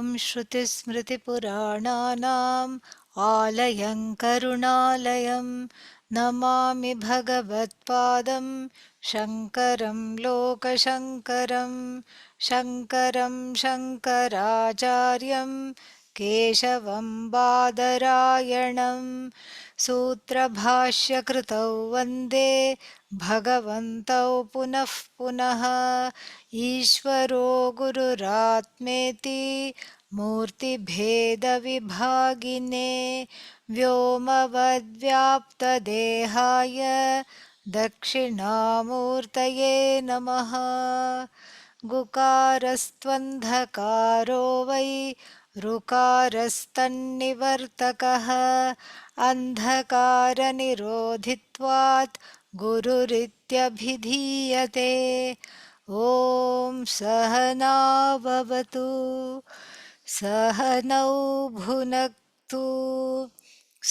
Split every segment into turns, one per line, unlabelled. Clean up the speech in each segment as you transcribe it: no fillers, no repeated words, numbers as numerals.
ॐ श्रुतिस्मृतिपुराणानाम् आलयं करुणालयं नमामि भगवत्पादं शङ्करं लोकशङ्करं शङ्करं शङ्कराचार्यं केशवं बादरायणं सूत्रभाष्यकृतौ वन्दे भगवन्तौ पुनः पुनः ईश्वरो गुरुरात्मेति मूर्तिभेदविभागिने व्योमवद्व्याप्तदेहाय दक्षिणामूर्तये नमः। गुकारस्त्वन्धकारो वै ऋकारस्तन्निवर्तकः अन्धकारनिरोधित्वात् गुरुरित्यभिधीयते। ॐ सहनाववतु सहनौ भुनक्तु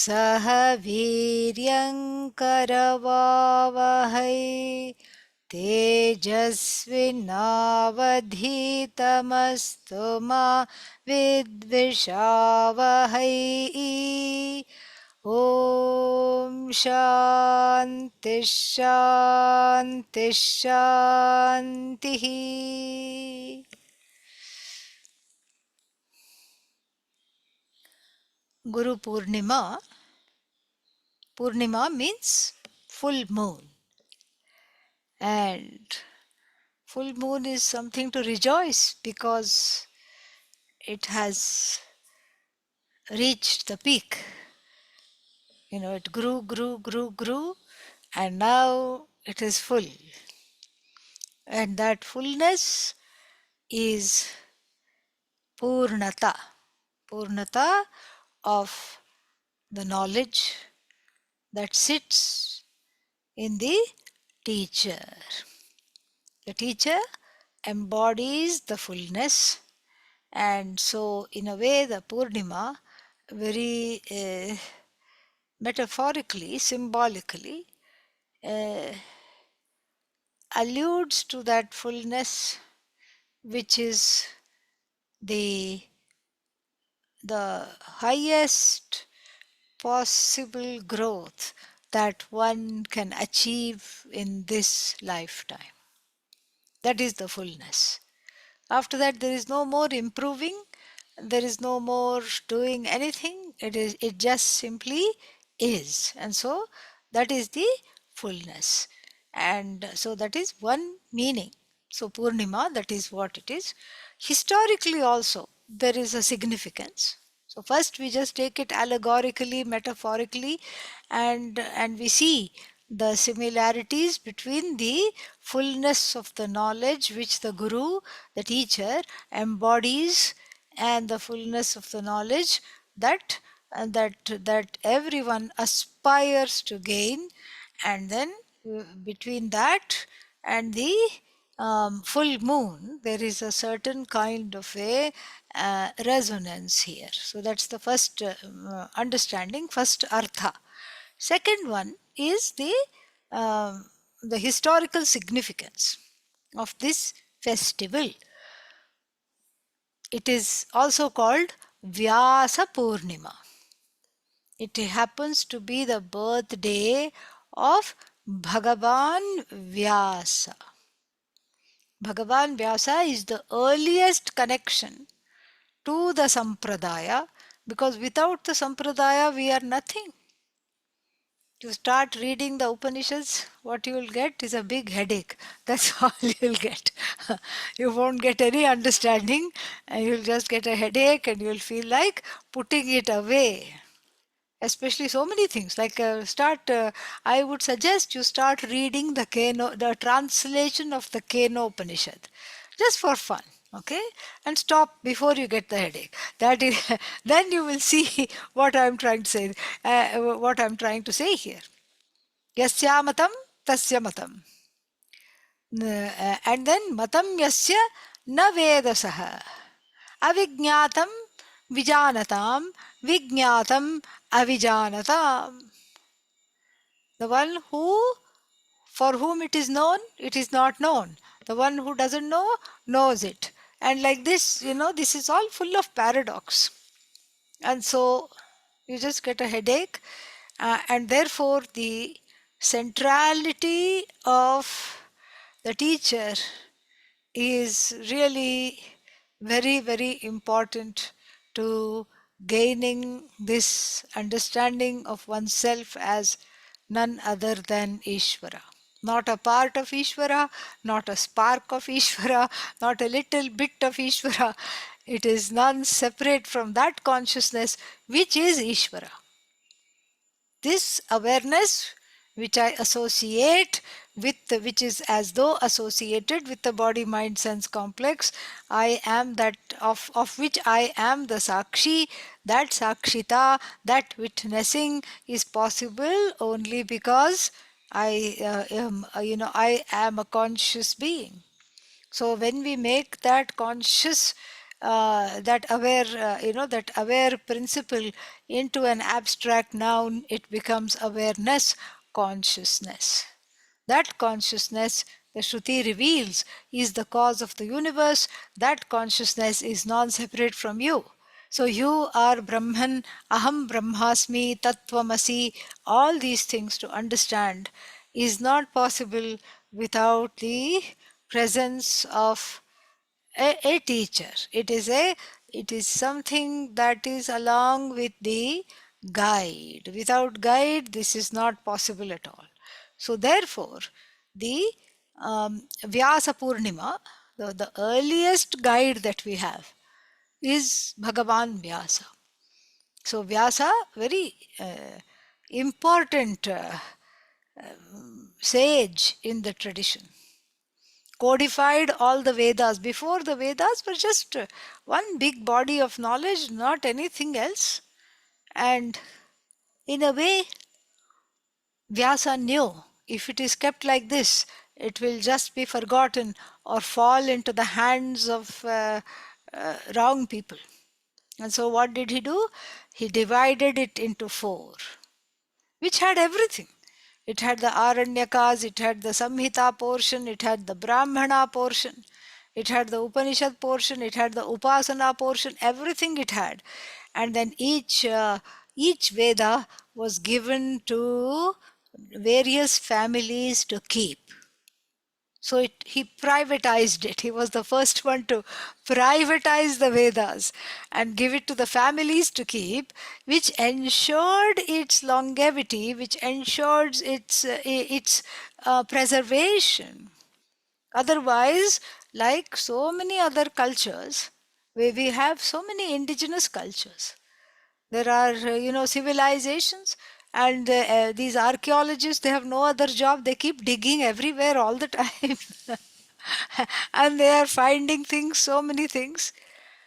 सह वीर्यङ्करवावहै तेजस्विनावधीतमस्तु मा विद्विषावहै। ॐ शान्ति शान्ति शान्तिः। Gurupurnima. Purnima means full moon. And full moon is something to rejoice because it has reached the peak. It grew, and now it is full. And that fullness is Purnata. Purnata of the knowledge that sits in the teacher. The teacher embodies the fullness, and so in a way the Purnima very metaphorically, symbolically alludes to that fullness which is the highest possible growth that one can achieve in this lifetime. That is the fullness. After that, there is no more improving, there is no more doing anything. It just simply is. And so that is the fullness. And so that is one meaning. So Purnima, that is what it is. Historically also, there is a significance. So first we just take it allegorically, metaphorically, and we see the similarities between the fullness of the knowledge which the Guru, the teacher, embodies, and the fullness of the knowledge that everyone aspires to gain. And then between that and the full moon, there is a certain kind of a resonance here. So that's the first understanding, first artha. Second one is the historical significance of this festival. It is also called Vyasa Purnima. It happens to be the birthday of Bhagavan Vyasa. Bhagavan Vyasa is the earliest connection to the Sampradaya, because without the Sampradaya we are nothing. You start reading the Upanishads, what you will get is a big headache. That's all you will get. You won't get any understanding, and you will just get a headache, and you will feel like putting it away. Especially so many things, like I would suggest you start reading the translation of the Keno Upanishad, just for fun, okay? And stop before you get the headache. That is, then you will see what I'm trying to say. Here. Yasya matam, tasya matam. And then matam yasya na vedasaha. Avijñatam vijanatam, vijñatam avijanatam. The one for whom it is known, it is not known. The one who doesn't know, knows it. And like this, this is all full of paradox. And so you just get a headache. And therefore, the centrality of the teacher is really very, very important to gaining this understanding of oneself as none other than Ishvara. Not a part of Ishvara, not a spark of Ishvara, not a little bit of Ishvara. It is none separate from that consciousness which is Ishvara. This awareness which I associate with, which is as though associated with the body mind sense complex, I am that of which I am the sakshi. That sakshita, that witnessing is possible only because I am a conscious being. So when we make that conscious, that aware principle into an abstract noun, it becomes awareness, consciousness. That consciousness, the Shruti reveals, is the cause of the universe. That consciousness is non-separate from you. So you are Brahman, Aham Brahmasmi, Tattvamasi. All these things to understand is not possible without the presence of a teacher. It is something that is along with the guide. Without guide, this is not possible at all. So therefore, the Vyasa Purnima, the earliest guide that we have, is Bhagavan Vyasa. So Vyasa, very important sage in the tradition, codified all the Vedas. Before, the Vedas were just one big body of knowledge, not anything else. And in a way, Vyasa knew if it is kept like this, it will just be forgotten or fall into the hands of wrong people. And so what did he do? He divided it into four, which had everything. It had the Aranyakas, it had the Samhita portion, it had the Brahmana portion, it had the Upanishad portion, it had the Upasana portion, everything it had. And then each Veda was given to various families to keep. So he privatized it. He was the first one to privatize the Vedas and give it to the families to keep, which ensured its longevity, which ensured its preservation. Otherwise, like so many other cultures, where we have so many indigenous cultures, there are, civilizations, and these archaeologists, they have no other job. They keep digging everywhere all the time. And they are finding things, so many things,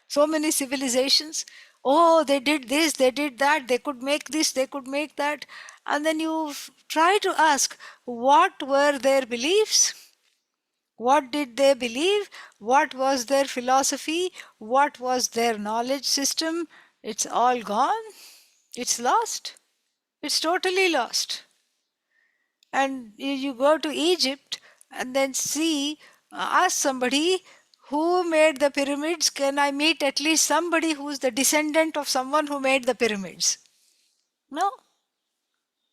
so many civilizations. Oh, they did this, they did that, they could make this, they could make that. And then you try to ask, what were their beliefs? What did they believe? What was their philosophy? What was their knowledge system? It's all gone. It's lost. It's totally lost. And you go to Egypt and then see, ask somebody who made the pyramids. Can I meet at least somebody who's the descendant of someone who made the pyramids? No,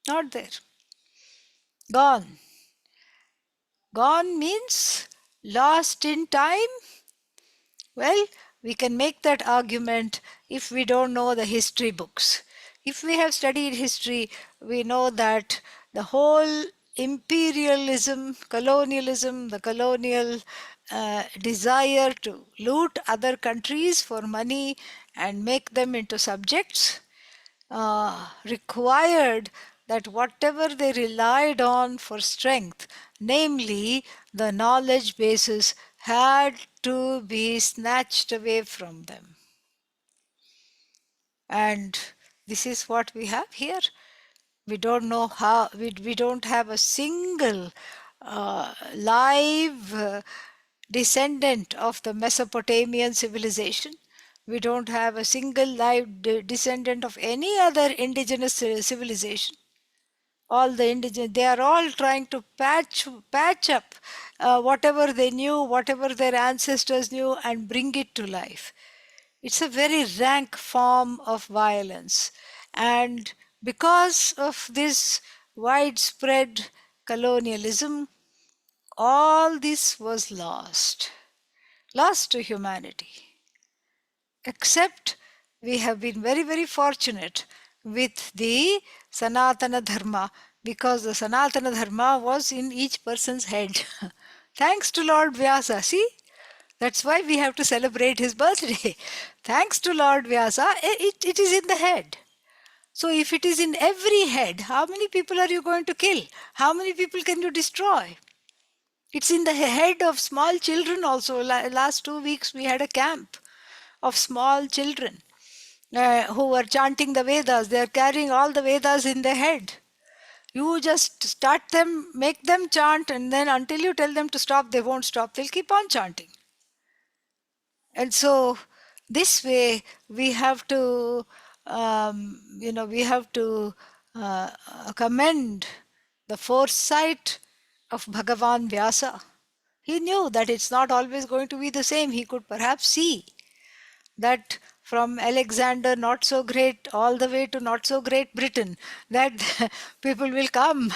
not there. Gone. Gone means lost in time. Well, we can make that argument if we don't know the history books. If we have studied history, we know that the whole imperialism, colonialism, the colonial desire to loot other countries for money and make them into subjects required that whatever they relied on for strength, namely the knowledge bases, had to be snatched away from them. And this is what we have here. We don't know how, we don't have a single live descendant of the Mesopotamian civilization. We don't have a single live descendant of any other indigenous civilization. All the indigenous, they are all trying to patch up whatever they knew, whatever their ancestors knew, and bring it to life. It's a very rank form of violence. And because of this widespread colonialism, all this was lost to humanity. Except we have been very, very fortunate with the Sanatana Dharma, because the Sanatana Dharma was in each person's head. Thanks to Lord Vyasa. See? That's why we have to celebrate his birthday. Thanks to Lord Vyasa, it is in the head. So if it is in every head, how many people are you going to kill? How many people can you destroy? It's in the head of small children also. Last 2 weeks we had a camp of small children who were chanting the Vedas. They are carrying all the Vedas in their head. You just start them, make them chant, and then until you tell them to stop, they won't stop. They'll keep on chanting. And so this way we have to, we have to commend the foresight of Bhagavan Vyasa. He knew that it's not always going to be the same. He could perhaps see that from Alexander not so great all the way to not so great Britain, that people will come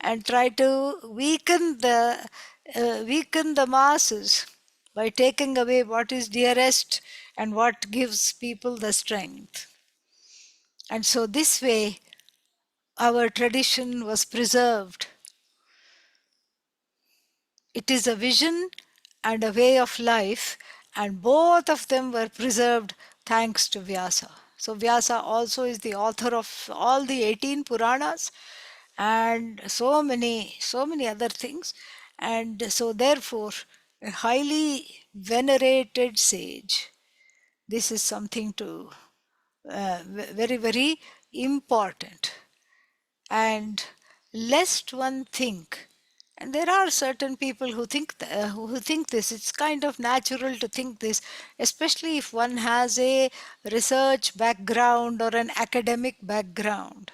and try to weaken the masses by taking away what is dearest and what gives people the strength. And so this way our tradition was preserved. It is a vision and a way of life, and both of them were preserved thanks to Vyasa. So Vyasa also is the author of all the 18 Puranas and so many other things. And so therefore, a highly venerated sage. This is something to very, very important. And lest one think, and there are certain people who think this, it's kind of natural to think this, especially if one has a research background or an academic background,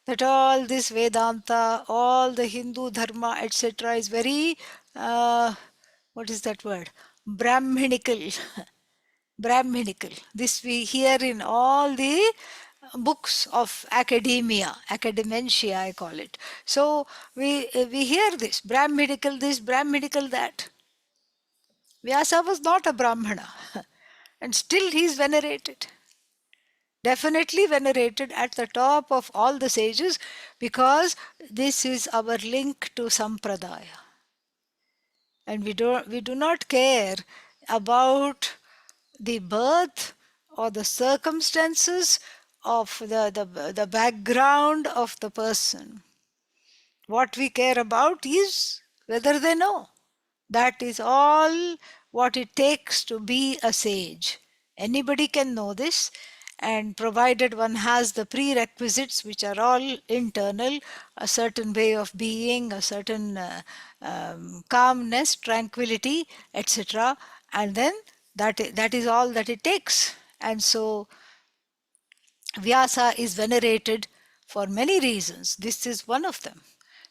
that all this Vedanta, all the Hindu dharma, etc. is very, what is that word? Brahminical. Brahminical. This we hear in all the books of academia, academia I call it. So we hear this, Brahminical that. Vyasa was not a Brahmana and still he is venerated. Definitely venerated at the top of all the sages, because this is our link to Sampradaya. And we do not care about the birth or the circumstances of the background of the person. What we care about is whether they know. That is all what it takes to be a sage. Anybody can know this, and provided one has the prerequisites, which are all internal, a certain way of being, a certain calmness, tranquility, etc., and then that is all that it takes. And so Vyasa is venerated for many reasons. This is one of them.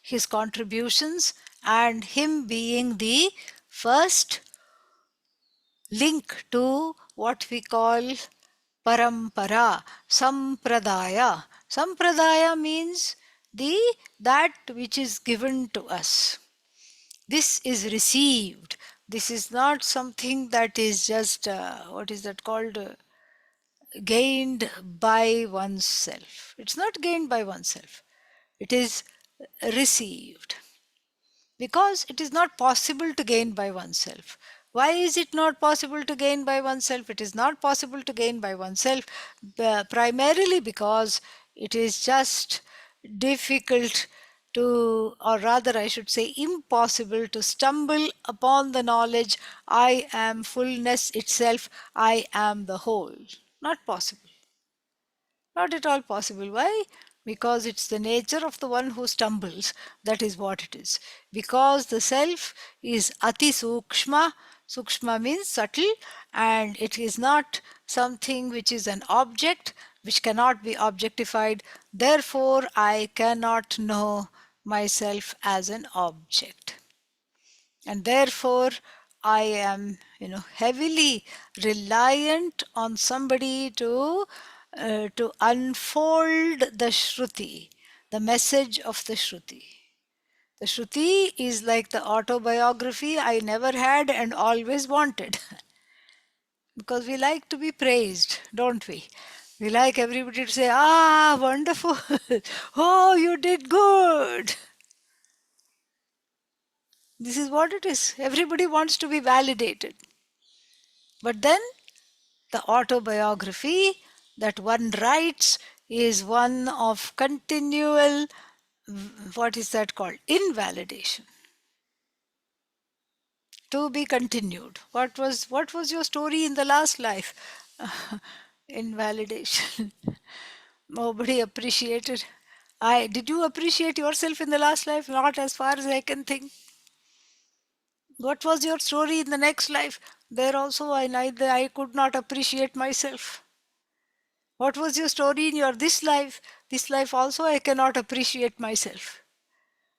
His contributions and him being the first link to what we call Parampara, Sampradaya. Sampradaya means that which is given to us. This is received. This is not something that is just, what is that called? Gained by oneself. It's not gained by oneself. It is received. Because it is not possible to gain by oneself. Why is it not possible to gain by oneself? It is not possible to gain by oneself primarily because it is just difficult to, or rather I should say impossible to stumble upon the knowledge, I am fullness itself, I am the whole. Not possible. Not at all possible. Why? Because it's the nature of the one who stumbles. That is what it is. Because the self is ati sukshma. Sukshma means subtle, and it is not something which is an object, which cannot be objectified. Therefore, I cannot know myself as an object. And therefore, I am, heavily reliant on somebody to unfold the Shruti, the message of the Shruti. The Shruti is like the autobiography I never had and always wanted. Because we like to be praised, don't we? We like everybody to say, ah, wonderful. Oh, you did good. This is what it is. Everybody wants to be validated. But then the autobiography that one writes is one of continual, what is that called? Invalidation. To be continued. What was your story in the last life? Invalidation. Nobody appreciated. Did you appreciate yourself in the last life? Not as far as I can think. What was your story in the next life? There also I could not appreciate myself. What was your story in your this life? This life also I cannot appreciate myself.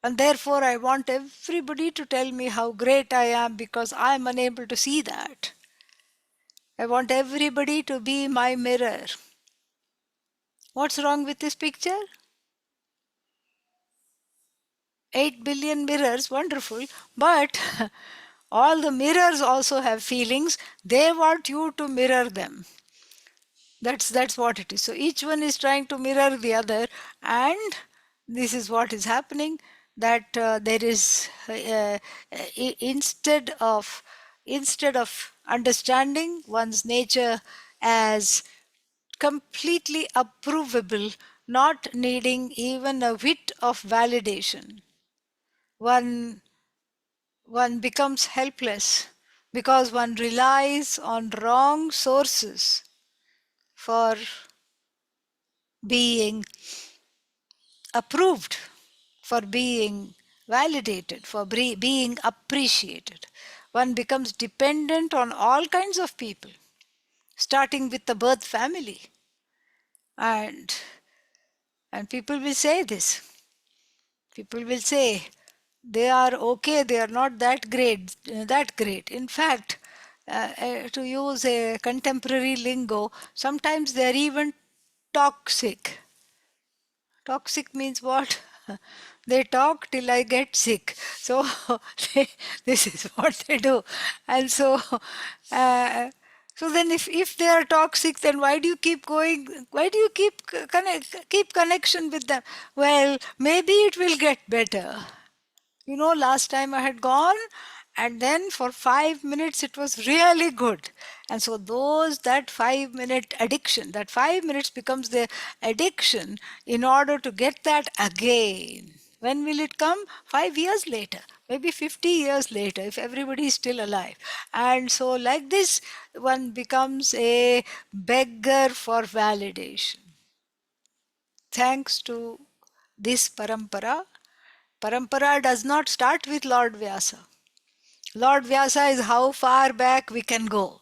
And therefore I want everybody to tell me how great I am because I am unable to see that. I want everybody to be my mirror. What's wrong with this picture? 8 billion mirrors, wonderful. But all the mirrors also have feelings. They want you to mirror them. That's what it is. So each one is trying to mirror the other, and this is what is happening. That there is instead of understanding one's nature as completely approvable, not needing even a whit of validation, one one becomes helpless because one relies on wrong sources for being approved, for being validated, for being appreciated. One becomes dependent on all kinds of people, starting with the birth family. And people will say this. People will say they are okay, they are not that great, In fact, to use a contemporary lingo, sometimes they are even toxic. Toxic means what? They talk till I get sick. So this is what they do. And so then if they are toxic, then why do you keep going? Why do you keep connection with them? Well, maybe it will get better. Last time I had gone, and then for 5 minutes it was really good. And so that 5 minute addiction, that 5 minutes becomes the addiction in order to get that again. When will it come? 5 years later, maybe 50 years later, if everybody is still alive. And so like this, one becomes a beggar for validation. Thanks to this parampara, Parampara does not start with Lord Vyasa. Lord Vyasa is how far back we can go.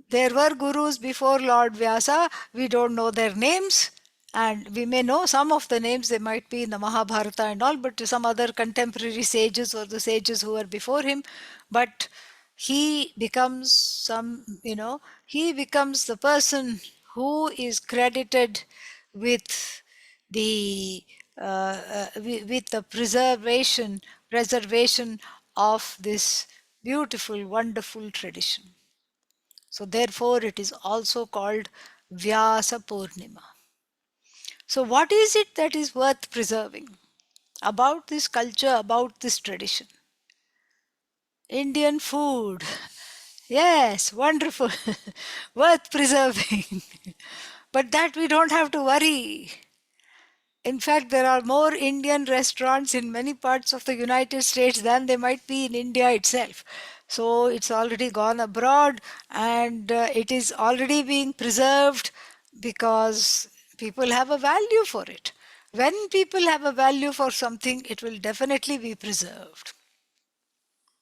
There were gurus before Lord Vyasa. We don't know their names. And we may know some of the names, they might be in the Mahabharata and all, but to some other contemporary sages or the sages who were before him. But he becomes he becomes the person who is credited with the with the preservation of this beautiful, wonderful tradition. So therefore it is also called Vyasa Purnima. So what is it that is worth preserving about this culture, about this tradition? Indian food. Yes, wonderful. Worth preserving. But that we don't have to worry. In fact, there are more Indian restaurants in many parts of the United States than there might be in India itself. So it's already gone abroad, and it is already being preserved because people have a value for it. When people have a value for something, it will definitely be preserved.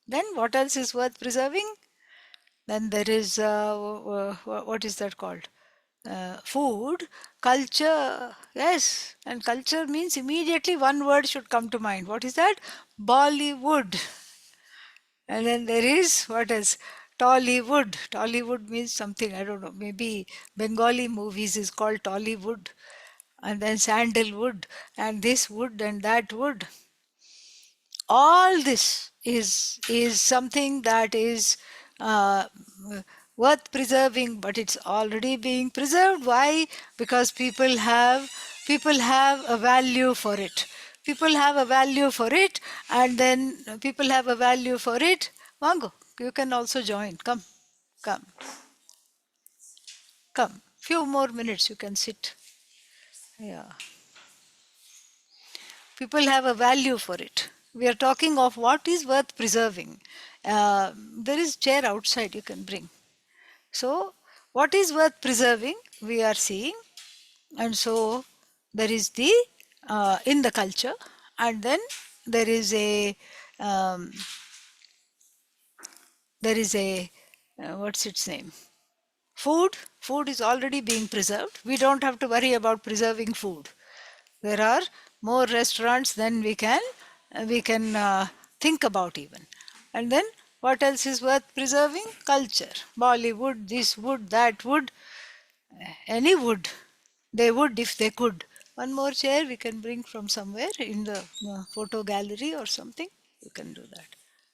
Then what else is worth preserving? Then there is, what is that called? Food, culture. Yes, and culture means immediately one word should come to mind. What is that? Bollywood. And then there is, what else? Tollywood. Tollywood means something, I don't know, maybe Bengali movies is called Tollywood. And then sandalwood, and this wood and that wood. All this is something that is uh, worth preserving, but it's already being preserved. Why? Because people have a value for it. People have a value for it, and then people have a value for it. Mango, you can also join. Come, come, come. Few more minutes you can sit. Yeah. People have a value for it. We are talking of what is worth preserving. There is chair outside you can bring. So what is worth preserving we are seeing, and so there is the in the culture, and then there is um, a what's its name, food is already being preserved. We don't have to worry about preserving food. There are more restaurants than we can think about even. And then what else is worth preserving? Culture. Bollywood, this wood, that wood, any wood. They would if they could. One more chair we can bring from somewhere in the photo gallery or something. You can do that.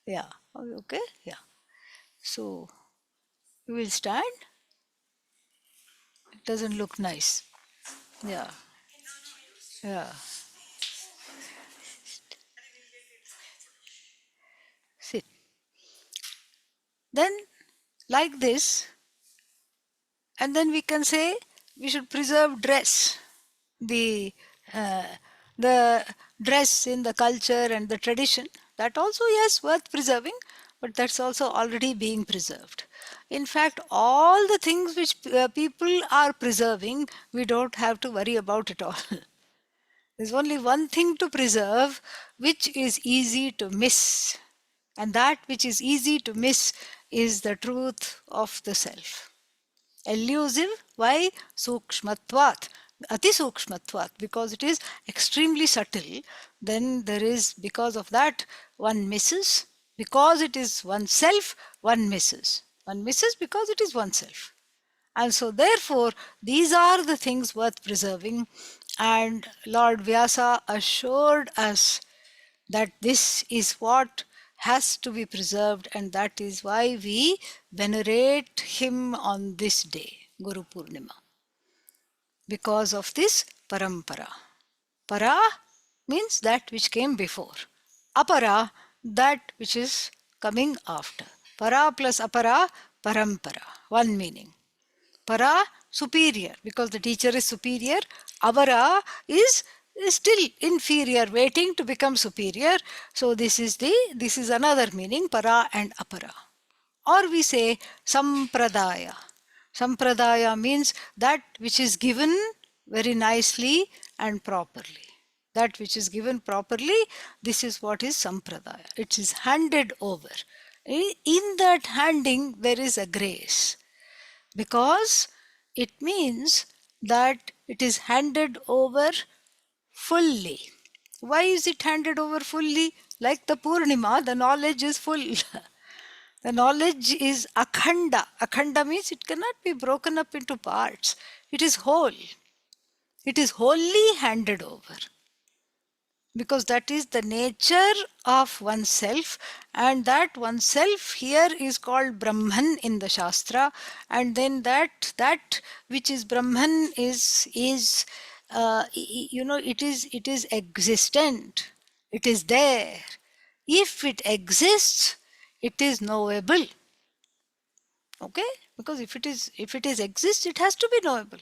Yeah. Okay. Yeah. So you will stand. It doesn't look nice. Yeah. Yeah. Sit. Then like this, and then we can say we should preserve dress, the uh, the dress in the culture and the tradition. That also, yes, worth preserving, but that's also already being preserved. In fact, all the things which people are preserving, we don't have to worry about it all. There's only one thing to preserve, which is easy to miss, and that which is easy to miss is the truth of the self. Elusive, why? Sukshmatvat, ati sukshmatvat, because it is extremely subtle. Then there is, because of that, one misses. Because it is oneself, one misses. One misses because it is oneself. And so therefore these are the things worth preserving, and Lord Vyasa assured us that this is what has to be preserved, and that is why we venerate him on this day, Guru Purnima, because of this Parampara. Para means that which came before. Apara, that which is coming after. Para plus apara, parampara. One meaning. Para, superior, because the teacher is superior. Avara is still inferior, waiting to become superior. So this is another meaning, para and apara. Or we say sampradaya. Sampradaya means that which is given very nicely and properly. That which is given properly, this is what is sampradaya. It is handed over. In that handing, there is a grace, because it means that it is handed over fully. Why is it handed over fully? Like the Purnima, the knowledge is full. The knowledge is akhanda. Akhanda means it cannot be broken up into parts. It is whole. It is wholly handed over, because that is the nature of oneself, and that oneself here is called Brahman in the Shastra. And then that which is Brahman is it is existent. It is there. If it exists, it is knowable. Okay, because if it is exists, it has to be knowable.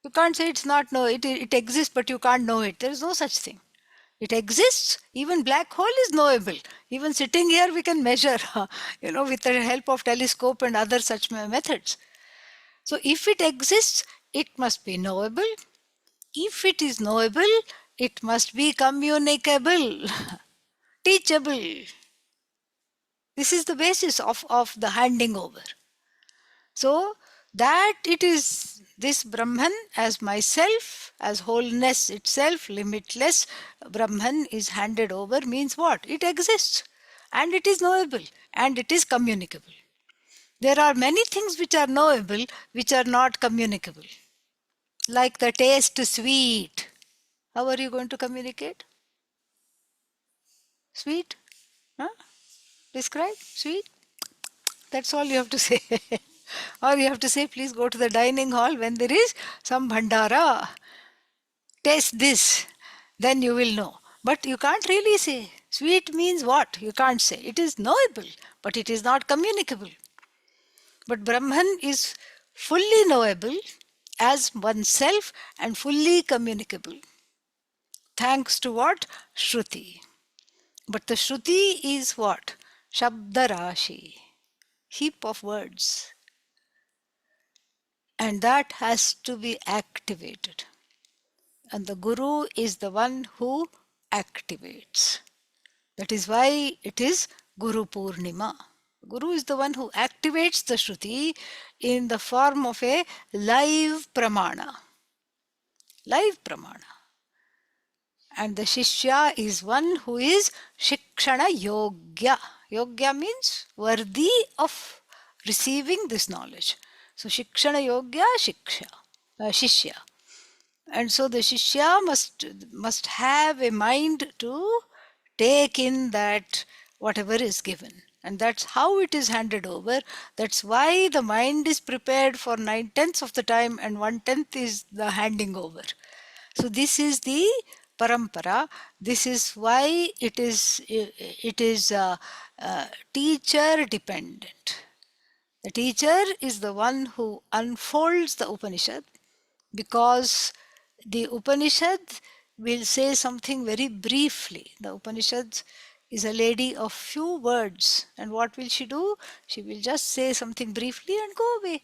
You can't say it's not know. It exists, but you can't know it. There is no such thing. It exists. Even black hole is knowable. Even sitting here, we can measure, with the help of telescope and other such methods. So if it exists, it must be knowable. If it is knowable, it must be communicable, teachable. This is the basis of the handing over. So that it is this Brahman as myself, as wholeness itself, limitless Brahman is handed over, means what? It exists. and it is knowable, and it is communicable. There are many things which are knowable, which are not communicable. Like the taste sweet. How are you going to communicate? Sweet? Huh? Describe sweet. That's all you have to say. Or you have to say, please go to the dining hall when there is some bhandara. Taste this. Then you will know. But you can't really say. Sweet means what? You can't say. It is knowable, but it is not communicable. But Brahman is fully knowable as oneself and fully communicable. Thanks to what? Shruti. But the Shruti is what? Shabdarashi. Heap of words. And that has to be activated. And the Guru is the one who activates. That is why it is Gurupurnima. Guru is the one who activates the Shruti in the form of a live pramana. Live pramana. And the Shishya is one who is Shikshana Yogya. Yogya means worthy of receiving this knowledge. So Shikshana Yogya, Shishya. And so the Shishya must have a mind to take in that whatever is given. And that's how it is handed over. That's why the mind is prepared for 9/10 of the time and 1/10 is the handing over. So this is the Parampara. This is why it is teacher dependent. The teacher is the one who unfolds the Upanishad, because the Upanishad will say something very briefly. The Upanishad is a lady of few words, and what will she do? She will just say something briefly and go away.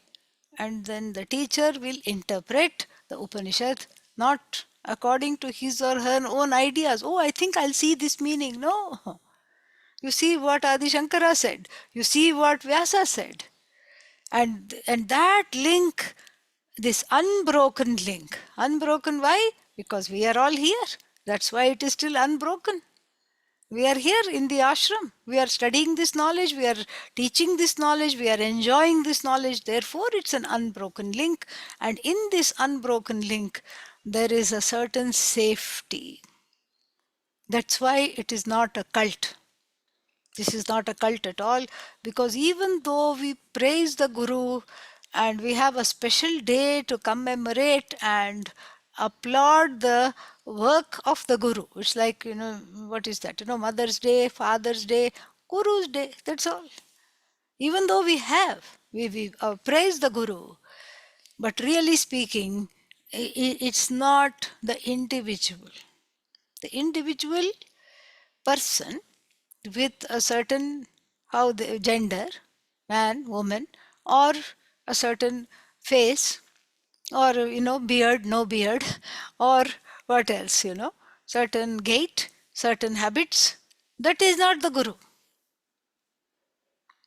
And then the teacher will interpret the Upanishad not according to his or her own ideas. Oh, I think I'll see this meaning. No. You see what Adi Shankara said. You see what Vyasa said. And that link, this unbroken link. Unbroken why? Because we are all here. That's why it is still unbroken. We are here in the ashram. We are studying this knowledge. We are teaching this knowledge. We are enjoying this knowledge. Therefore, it's an unbroken link. And in this unbroken link, there is a certain safety. That's why it is not a cult. This is not a cult at all, because even though we praise the Guru and we have a special day to commemorate and applaud the work of the Guru, it's like, what is that? Mother's Day, Father's Day, Guru's Day, that's all. Even though we praise the Guru, but really speaking, it's not the individual. The individual person with a certain gender, man, woman, or a certain face, or beard, no beard, or what else, certain gait, certain habits. That is not the Guru.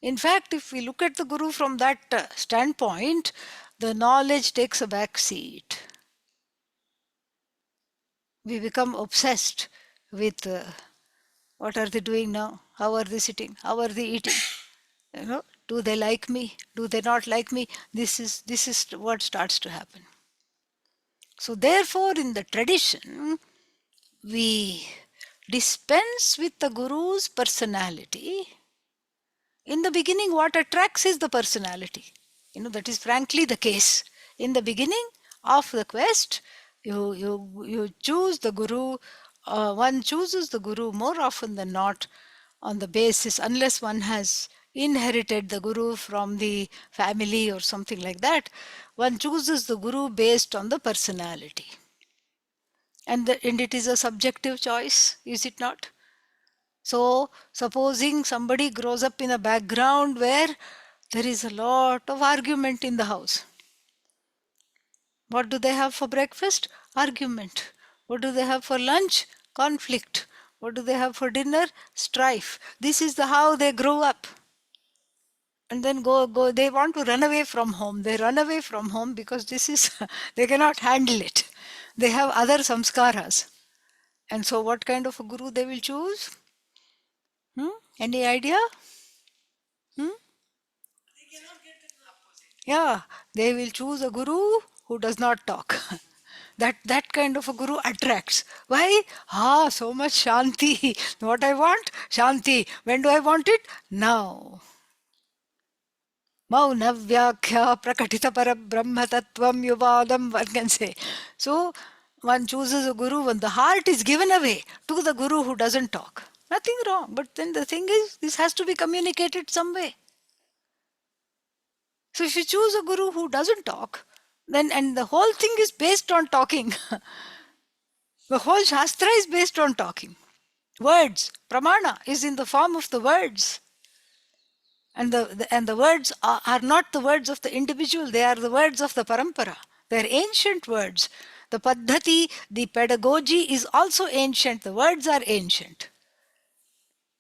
In fact, if we look at the Guru from that standpoint, the knowledge takes a back seat. We become obsessed with what are they doing now? How are they sitting? How are they eating? Do they like me? Do they not like me? This is what starts to happen. So therefore, in the tradition, we dispense with the Guru's personality. In the beginning, what attracts is the personality. That is frankly the case. In the beginning of the quest, you choose the Guru. One chooses the Guru more often than not on the basis, unless one has inherited the Guru from the family or something like that, one chooses the Guru based on the personality. And it is a subjective choice, is it not? So, supposing somebody grows up in a background where there is a lot of argument in the house. What do they have for breakfast? Argument. What do they have for lunch? Conflict. What do they have for dinner? Strife. This is how they grow up. And then they want to run away from home. They run away from home because they cannot handle it. They have other samskaras. And so what kind of a Guru they will choose? Any idea? Hmm? Yeah, they will choose a guru who does not talk. That kind of a guru attracts. Why? So much shanti. What I want? Shanti. When do I want it? Now. Mauna Vyakhya Prakatita Parabrahma Tattvam Yuvadam, one can say. So one chooses a guru when the heart is given away to the guru who doesn't talk. Nothing wrong. But then the thing is, this has to be communicated some way. So if you choose a guru who doesn't talk, then and the whole thing is based on talking. The whole Shastra is based on talking. Words, pramana is in the form of the words. And the words are not the words of the individual, they are the words of the parampara. They are ancient words. The paddhati, the pedagogy is also ancient. The words are ancient.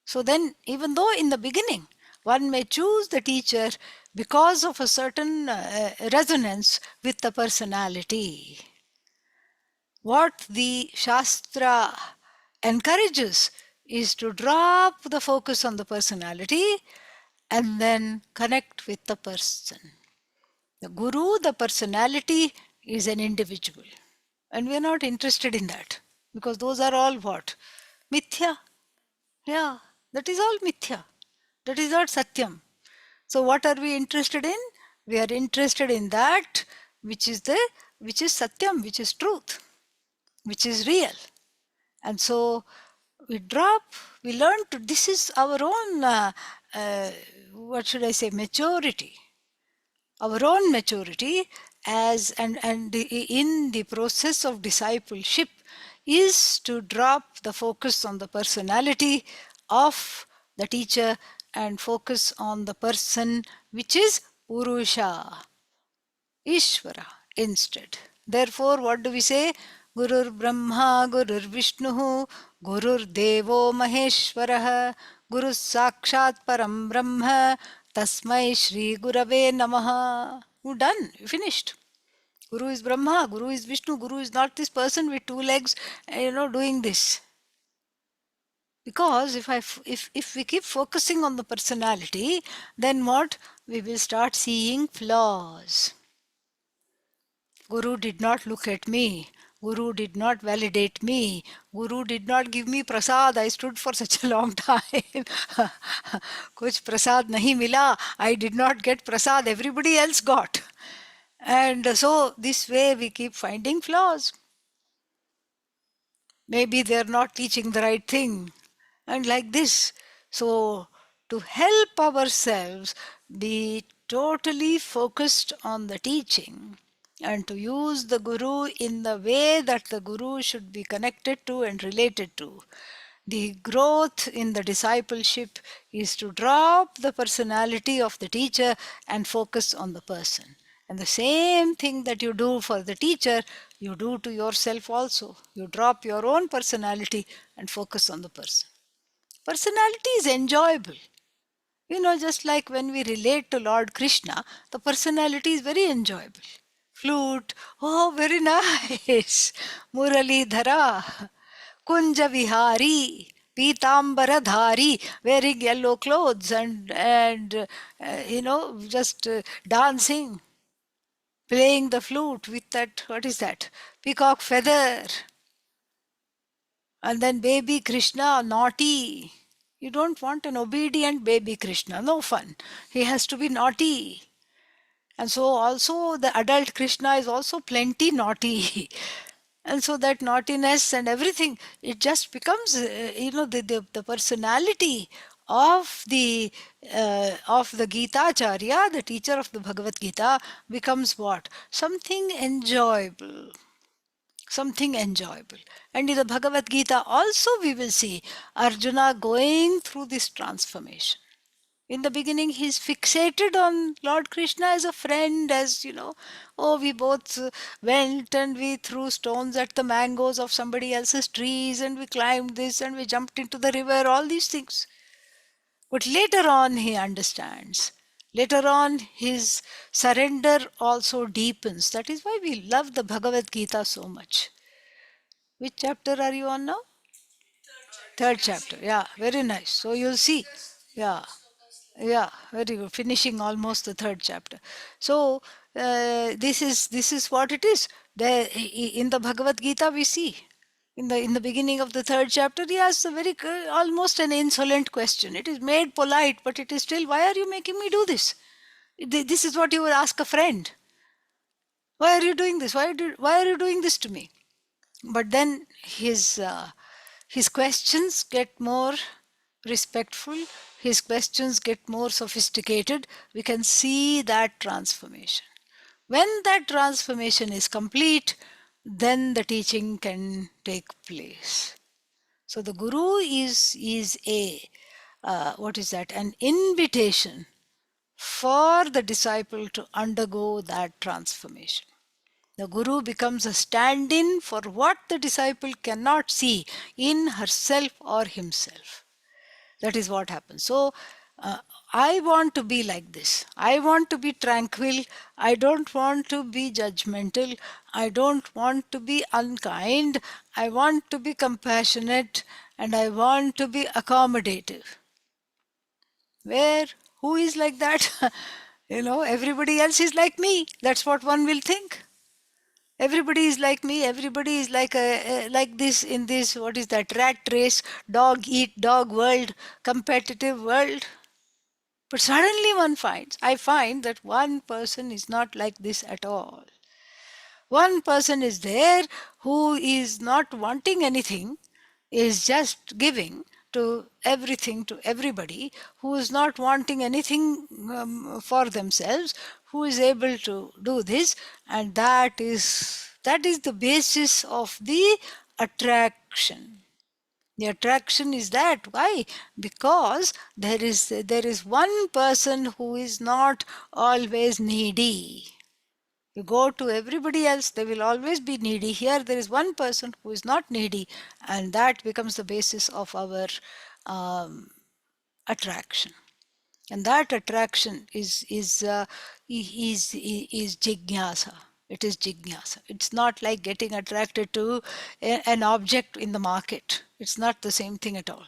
So then, even though in the beginning one may choose the teacher because of a certain resonance with the personality, what the Shastra encourages is to drop the focus on the personality and then connect with the person. The guru, the personality, is an individual. And we are not interested in that because those are all what? Mithya. Yeah, that is all mithya. That is not satyam. So what are we interested in? We are interested in that which is satyam, which is truth, which is real. And so we learn to, this is our own, what should I say, maturity. Our own maturity in the process of discipleship is to drop the focus on the personality of the teacher and focus on the person, which is Purusha, Ishvara instead. Therefore, what do we say? Gurur Brahma, Gurur Vishnu, Gurur Devo Maheshwaraha, Guru Sakshat Param Brahma, Tasmai Shri Gurave Namaha. We're done, finished. Guru is Brahma, Guru is Vishnu, Guru is not this person with two legs, doing this. Because if we keep focusing on the personality, then what? We will start seeing flaws. Guru did not look at me. Guru did not validate me. Guru did not give me prasad. I stood for such a long time. Kuch prasad nahi mila. I did not get prasad. Everybody else got. And so this way we keep finding flaws. Maybe they are not teaching the right thing. And like this. So to help ourselves be totally focused on the teaching, and to use the guru in the way that the guru should be connected to and related to. The growth in the discipleship is to drop the personality of the teacher and focus on the person. And the same thing that you do for the teacher, you do to yourself also. You drop your own personality and focus on the person. Personality is enjoyable. Just like when we relate to Lord Krishna, the personality is very enjoyable. Flute, oh, very nice. Murali Dhara, Kunja Vihari, Pitambara Dhari, wearing yellow clothes and just dancing, playing the flute with that, what is that? Peacock feather. And then baby Krishna, naughty. You don't want an obedient baby Krishna, no fun. He has to be naughty. And so also the adult Krishna is also plenty naughty. And so that naughtiness and everything, it just becomes, the personality of the Gita Acharya, the teacher of the Bhagavad Gita, becomes what? Something enjoyable. Something enjoyable. And in the Bhagavad Gita also we will see Arjuna going through this transformation. In the beginning, he's fixated on Lord Krishna as a friend, oh, we both went and we threw stones at the mangoes of somebody else's trees and we climbed this and we jumped into the river, all these things. But later on, he understands. Later on, his surrender also deepens. That is why we love the Bhagavad Gita so much. Which chapter are you on now? Third chapter. Yeah, very nice. So you'll see. Yeah. Yeah, very good. Finishing almost the third chapter. So this is what it is. In the Bhagavad Gita we see in the beginning of the third chapter he asks a very almost an insolent question. It is made polite, but it is still, why are you making me do this? This is what you would ask a friend. Why are you doing this? Why are you doing this to me? But then his questions get more respectful, his questions get more sophisticated. We can see that transformation. When that transformation is complete, then the teaching can take place. So the guru is a what is that? An invitation for the disciple to undergo that transformation. The guru becomes a stand in for what the disciple cannot see in herself or himself. That is what happens. So, I want to be like this. I want to be tranquil. I don't want to be judgmental. I don't want to be unkind. I want to be compassionate and I want to be accommodative. Where? Who is like that? Everybody else is like me. That's what one will think. Everybody is like me. Everybody is like this in this, what is that, rat race, dog eat dog world, competitive world. But suddenly I find that one person is not like this at all. One person is there who is not wanting anything, is just giving to everything to everybody, who is not wanting anything for themselves, who is able to do this, and that is the basis of the attraction. The attraction is that. Why? Because there is one person who is not always needy. You go to everybody else, they will always be needy. Here there is one person who is not needy, and that becomes the basis of our um, attraction. And that attraction is jignasa. It is jignasa. It's not like getting attracted to an object in the market. It's not the same thing at all.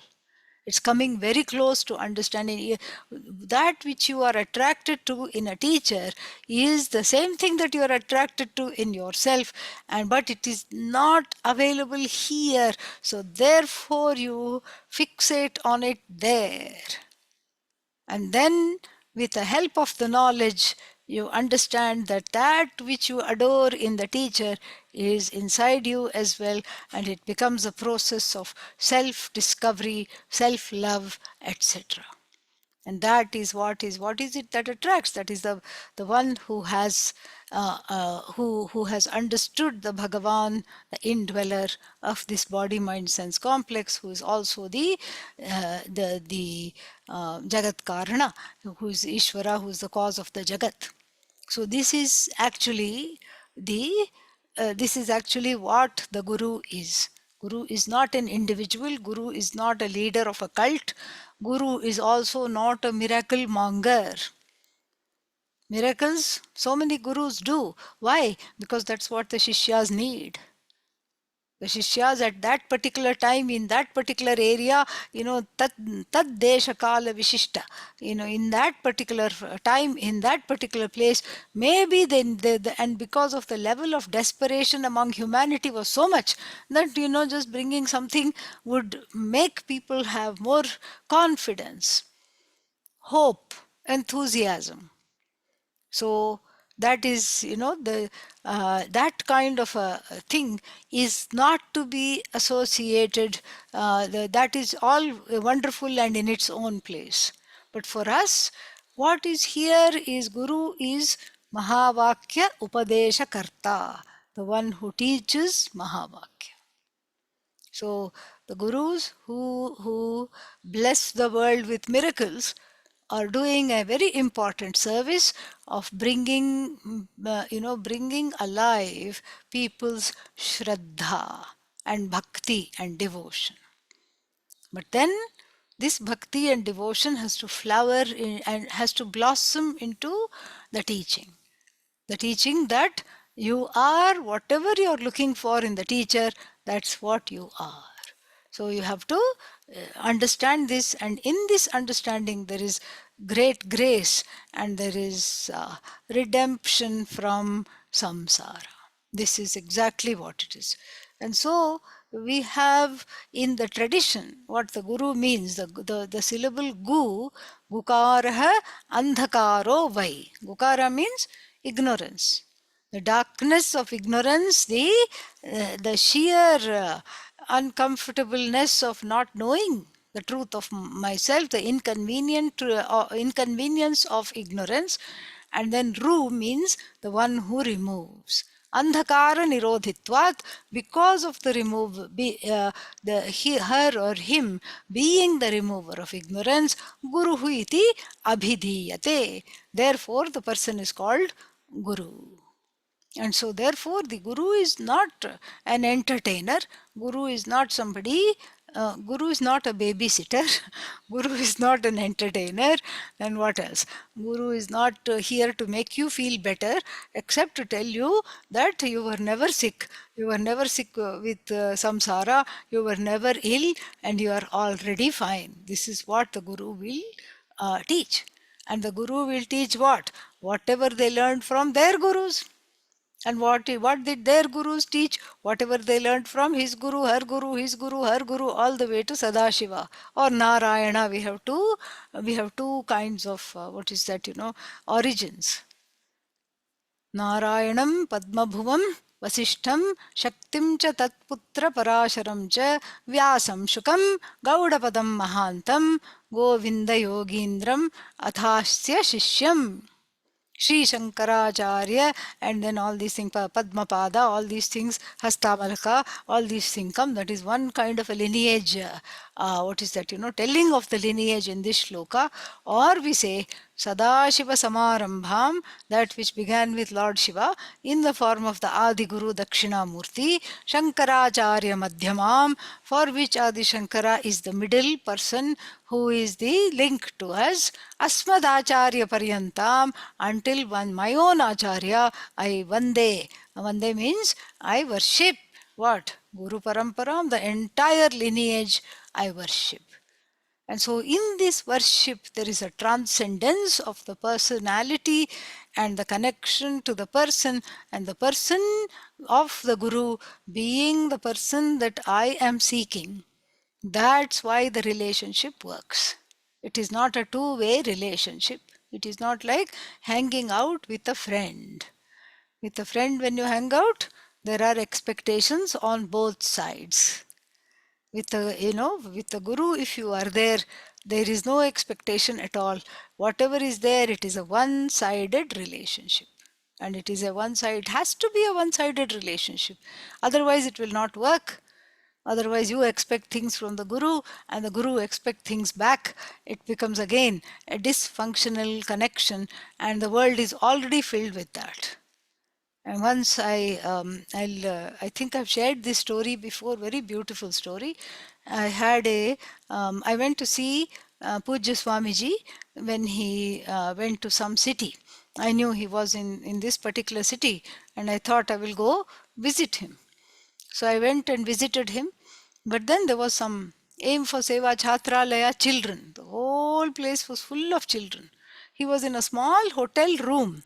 It's coming very close to understanding. That which you are attracted to in a teacher is the same thing that you are attracted to in yourself, but it is not available here. So therefore you fixate on it there. And then, with the help of the knowledge, you understand that that which you adore in the teacher is inside you as well, and it becomes a process of self-discovery, self-love, etc. And that is what is it that attracts? That is the one who has understood the Bhagavan, the indweller of this body mind sense complex, who is also the Jagat Karana, who is Ishvara, who is the cause of the Jagat. So this is actually what the Guru is. Guru is not an individual. Guru is not a leader of a cult. Guru is also not a miracle monger. Miracles, so many gurus do. Why? Because that's what the Shishyas need. The Shishyas at that particular time, in that particular area, tad desha kala vishishta, in that particular time, in that particular place, maybe and because of the level of desperation among humanity was so much that, just bringing something would make people have more confidence, hope, enthusiasm. So that is, that kind of a thing is not to be associated. That is all wonderful and in its own place. But for us, what is here is Guru is Mahavakya Upadesha Karta, the one who teaches Mahavakya. So the gurus who bless the world with miracles are doing a very important service of bringing alive people's shraddha and bhakti and devotion. But then this bhakti and devotion has to flower and has to blossom into the teaching. The teaching that you are whatever you are looking for in the teacher, that's what you are. So you have to understand this, and in this understanding there is great grace, and there is redemption from samsara. This is exactly what it is. And so we have in the tradition what the guru means, the syllable gu, gukaraha andhakaro vai. Gukara means ignorance, the darkness of ignorance, the sheer uncomfortableness of not knowing the truth of myself, the inconvenience of ignorance. And then ru means the one who removes. Andhakara nirodhitvat, because of the her or him being the remover of ignorance, guruhu iti abhidhiyate. Therefore, the person is called guru. And so therefore the guru is not an entertainer, guru is not somebody, guru is not a babysitter, guru is not an entertainer. And what else? Guru is not here to make you feel better, except to tell you that you were never sick, you were never sick with samsara, you were never ill, and you are already fine. This is what the guru will teach. And the guru will teach what? Whatever they learned from their gurus. And what did their gurus teach? Whatever they learned from his guru, her guru, his guru, her guru, all the way to Sadashiva or Narayana. We have two kinds of what is that, origins. Narayanam Padmabhuvam Vasishtham Shaktim cha Tatputra Parasharam cha Vyasam Shukam Gaudapadam Mahantam Govinda Yogindram Athasya Shishyam. Sri Shankaracharya, and then all these things, Padmapada, all these things, Hastamalaka, all these things come. That is one kind of a lineage, what is that, telling of the lineage in this shloka. Or we say, Sadashiva Samarambham, that which began with Lord Shiva in the form of the Adi Guru Dakshinamurti, Shankaracharya Madhyamam, for which Adi Shankara is the middle person who is the link to us, Asmadacharya Paryantam, until my own Acharya, I Vande. Vande means I worship. What? Guru Parampara, the entire lineage I worship. And so in this worship, there is a transcendence of the personality and the connection to the person, and the person of the Guru being the person that I am seeking. That's why the relationship works. It is not a two-way relationship. It is not like hanging out with a friend. With a friend, when you hang out, there are expectations on both sides. With the guru, if you are there, there is no expectation at all. Whatever is there, it is a one-sided relationship. And it has to be a one-sided relationship. Otherwise, it will not work. Otherwise, you expect things from the guru and the guru expect things back. It becomes again a dysfunctional connection, and the world is already filled with that. And once I think I've shared this story before, very beautiful story. I went to see Pujya Swamiji when he went to some city. I knew he was in this particular city, and I thought I will go visit him. So I went and visited him, but then there was some aim for Seva Chhatralaya children. The whole place was full of children. He was in a small hotel room,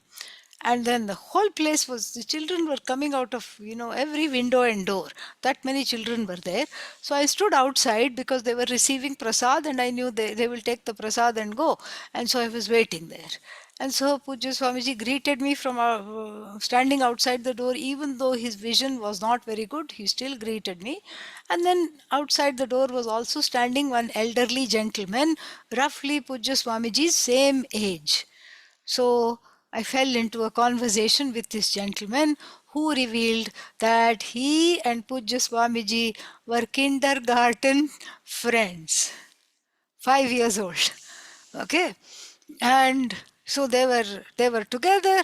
and then the whole place was, the children were coming out of, every window and door. That many children were there. So I stood outside because they were receiving prasad, and I knew they will take the prasad and go. And so I was waiting there. And so Pujya Swamiji greeted me from standing outside the door. Even though his vision was not very good, he still greeted me. And then outside the door was also standing one elderly gentleman, roughly Pujya Swamiji's same age. So I fell into a conversation with this gentleman, who revealed that he and Pujya Swamiji were kindergarten friends, 5 years old. Okay. And so they were together,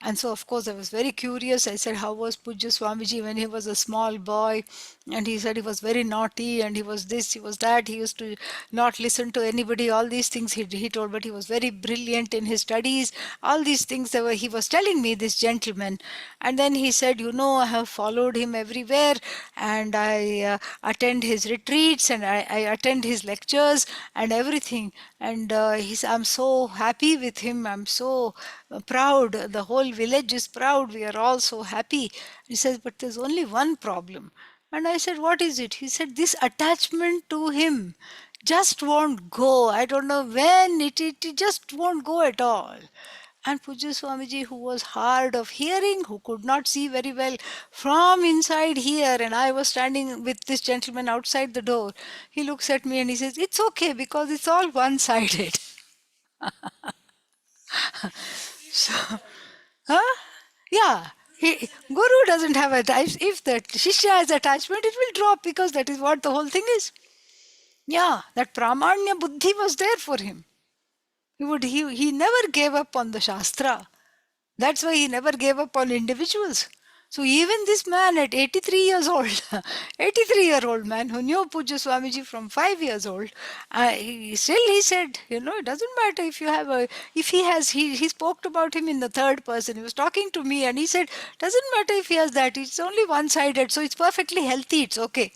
And so, of course, I was very curious. I said, how was Pujya Swamiji when he was a small boy? And he said he was very naughty and he was this, he was that. He used to not listen to anybody. All these things he told, but he was very brilliant in his studies. All these things that he was telling me, this gentleman. And then he said, I have followed him everywhere and I attend his retreats and I attend his lectures and everything. And I'm so happy with him. I'm so proud. The whole village is proud. We are all so happy. He says, but there's only one problem. And I said, what is it? He said, this attachment to him just won't go. I don't know when it just won't go at all. And Pujya Swamiji, who was hard of hearing, who could not see very well from inside here, and I was standing with this gentleman outside the door, he looks at me and he says, it's okay because it's all one-sided. So, huh? Yeah. Guru doesn't have a type. If the Shishya has attachment, it will drop because that is what the whole thing is. Yeah, that Pramanya Buddhi was there for him. He never gave up on the Shastra. That's why he never gave up on individuals. So even this man at 83 years old, 83-year-old man who knew Pujya Swamiji from 5 years old, he said, it doesn't matter if you have if he has, he spoke about him in the third person. He was talking to me and he said, doesn't matter if he has that, it's only one-sided, so it's perfectly healthy, it's okay.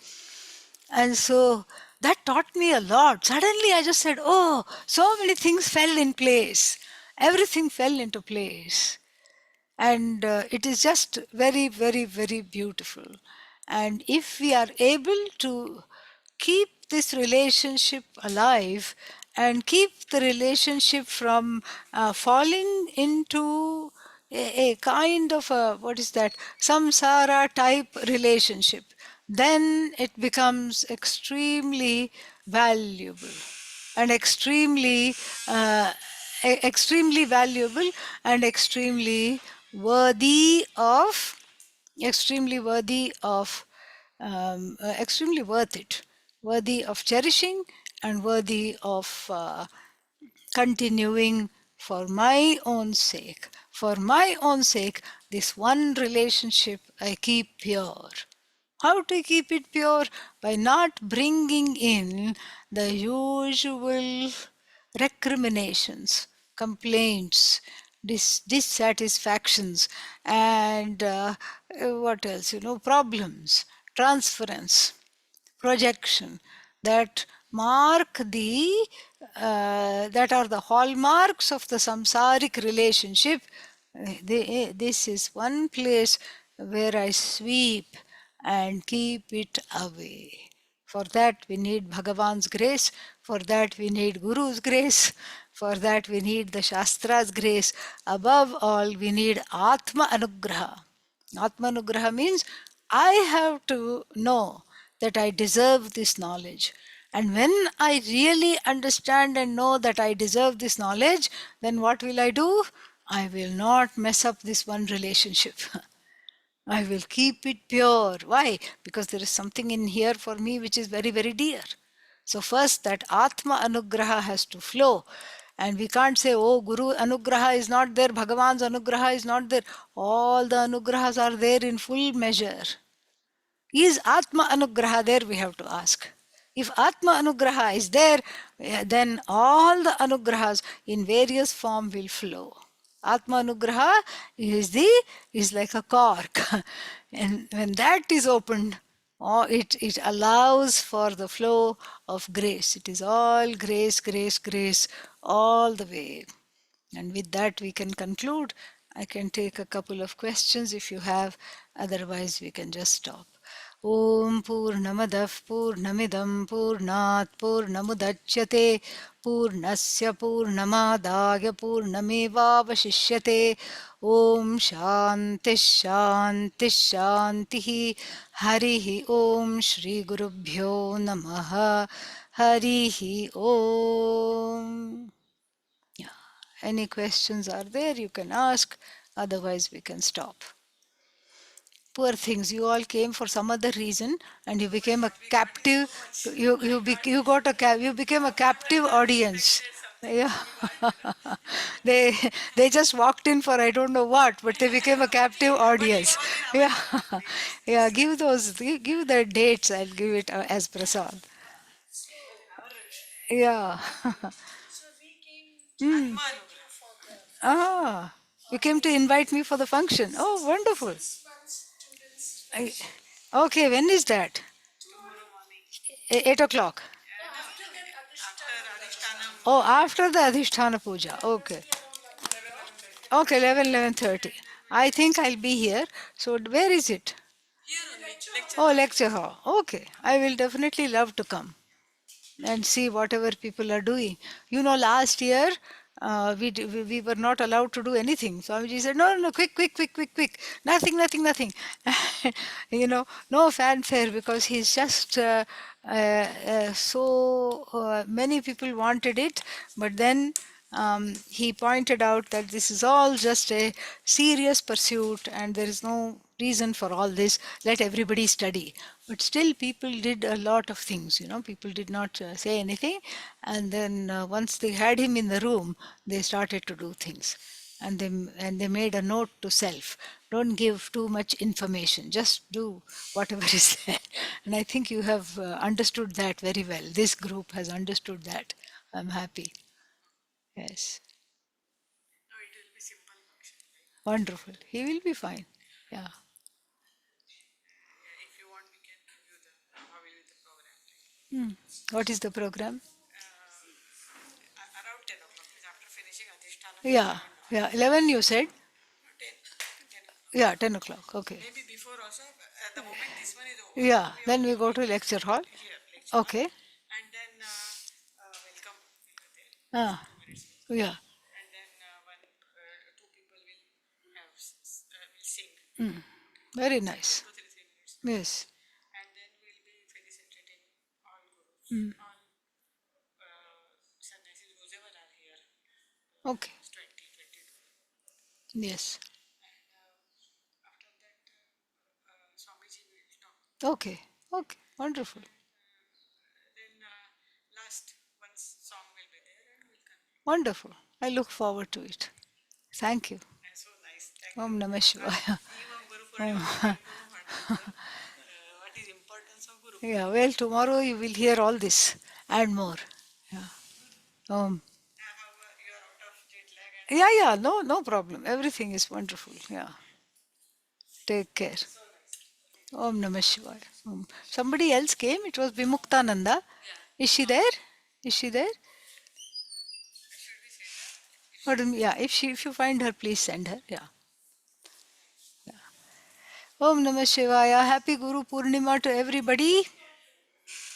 And so that taught me a lot. Suddenly I just said, oh, so many things fell in place. Everything fell into place. And it is just very, very, very beautiful. And if we are able to keep this relationship alive and keep the relationship from falling into a kind of what is that, samsara type relationship, then it becomes extremely valuable and extremely valuable and extremely worthy of extremely worth it, worthy of cherishing and worthy of continuing for my own sake. For my own sake, this one relationship I keep pure. How to keep it pure? By not bringing in the usual recriminations, complaints, dissatisfactions, and what else? Problems, transference, projection that mark that are the hallmarks of the samsaric relationship. This is one place where I sweep and keep it away. For that we need Bhagavan's grace, for that we need Guru's grace, for that we need the Shastra's grace. Above all, we need Atma Anugraha. Atma Anugraha means I have to know that I deserve this knowledge. And when I really understand and know that I deserve this knowledge, then what will I do? I will not mess up this one relationship. I will keep it pure. Why? Because there is something in here for me which is very, very dear. So first that Atma Anugraha has to flow. And we can't say, oh, Guru Anugraha is not there, Bhagavan's Anugraha is not there. All the Anugrahas are there in full measure. Is Atma Anugraha there? We have to ask. If Atma Anugraha is there, then all the Anugrahas in various form will flow. Atma Anugraha is like a cork. And when that is opened, it allows for the flow of grace. It is all grace, grace, grace, all the way. And with that we can conclude. I can take a couple of questions if you have, otherwise we can just stop. Om Purnamadah Purnamidam Purnat Purnamudachyate Purnasya Purnamadaya Purnamevavashishyate. Om Shanti Shanti Shanti. Harihi Om Shri Gurubhyo Namaha. Harihi Om. Any questions are there, you can ask, otherwise we can stop. Poor things, you all came for some other reason and you became a captive, you became a captive audience. Yeah. they they just walked in for I don't know what, but they became a captive audience. Yeah, yeah. Give the dates. I'll give it as prasad. Yeah. Hmm. Ah, you came to invite me for the function. Oh, wonderful. I- Okay, when is that? 8 o'clock. Oh, after the Adhisthana Puja. Okay. Okay, 11:30. I think I'll be here. So where is it? Oh, lecture hall. Okay. I will definitely love to come and see whatever people are doing. Last year we were not allowed to do anything. Swamiji said, no, no, no, quick, quick, quick, quick, quick. Nothing, nothing, nothing. No fanfare because he's just so many people wanted it. But then he pointed out that this is all just a serious pursuit and there is no reason for all this. Let everybody study. But still, people did a lot of things. People did not say anything. And then once they had him in the room, they started to do things. And they made a note to self. Don't give too much information. Just do whatever is there. And I think you have understood that very well. This group has understood that. I'm happy. Yes. Wonderful. He will be fine. Yeah. Hmm. What is the program? Yeah. Yeah. 11 you said? Yeah, 10 o'clock. Okay. Yeah. Then we go to lecture hall. Okay. Ah. Yeah. Mm. Very nice. Yes. Mm. Okay. Yes. Okay. Okay. Wonderful. Wonderful. I look forward to it. Thank you. Om Namah Shivaya. Om. Yeah, well, tomorrow you will hear all this and more. Yeah. Om. Yeah, yeah, no, no problem. Everything is wonderful. Yeah. Take care. Om Namah Shivaya. Om. Somebody else came. It was Vimuktananda. Is she there? Is she there? Yeah, if you find her, please send her. Yeah. Om Namah Shivaya. Happy Guru Purnima to everybody.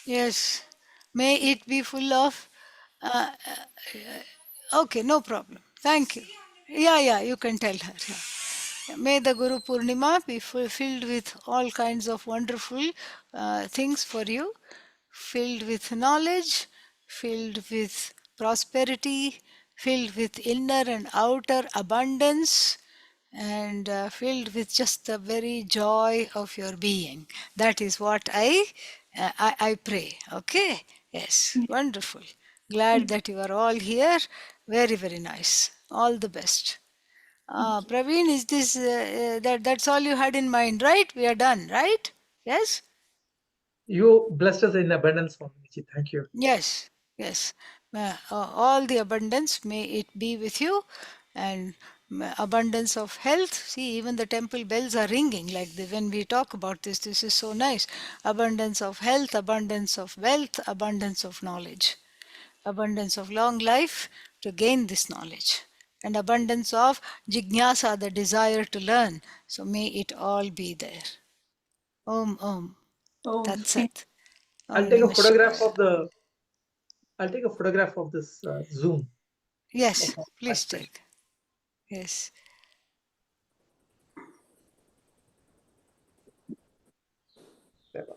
Yes. May it be full of. Okay, no problem. Thank you. Yeah, yeah, you can tell her. Yeah. May the Guru Purnima be filled with all kinds of wonderful things for you, filled with knowledge, filled with prosperity, filled with inner and outer abundance, and filled with just the very joy of your being. That is what I pray. Okay? Yes, wonderful. Glad that you are all here. Very, very nice. All the best. Praveen, is this that's all you had in mind, right? We are done, right? Yes?
You blessed us in abundance, Swamiji. Thank you.
Yes, yes. All the abundance, may it be with you, and abundance of health. See, even the temple bells are ringing like when we talk about this. This is so nice. Abundance of health, abundance of wealth, abundance of knowledge, abundance of long life to gain this knowledge, and abundance of jignasa, the desire to learn. So may it all be there. Om Om.
Om.
Tat Sat.
I'll
Om
take a
Namah
photograph
Shivaya.
of the. I'll take a photograph of this Zoom of
Yes,
our
please
participation.
take. Yes.
There.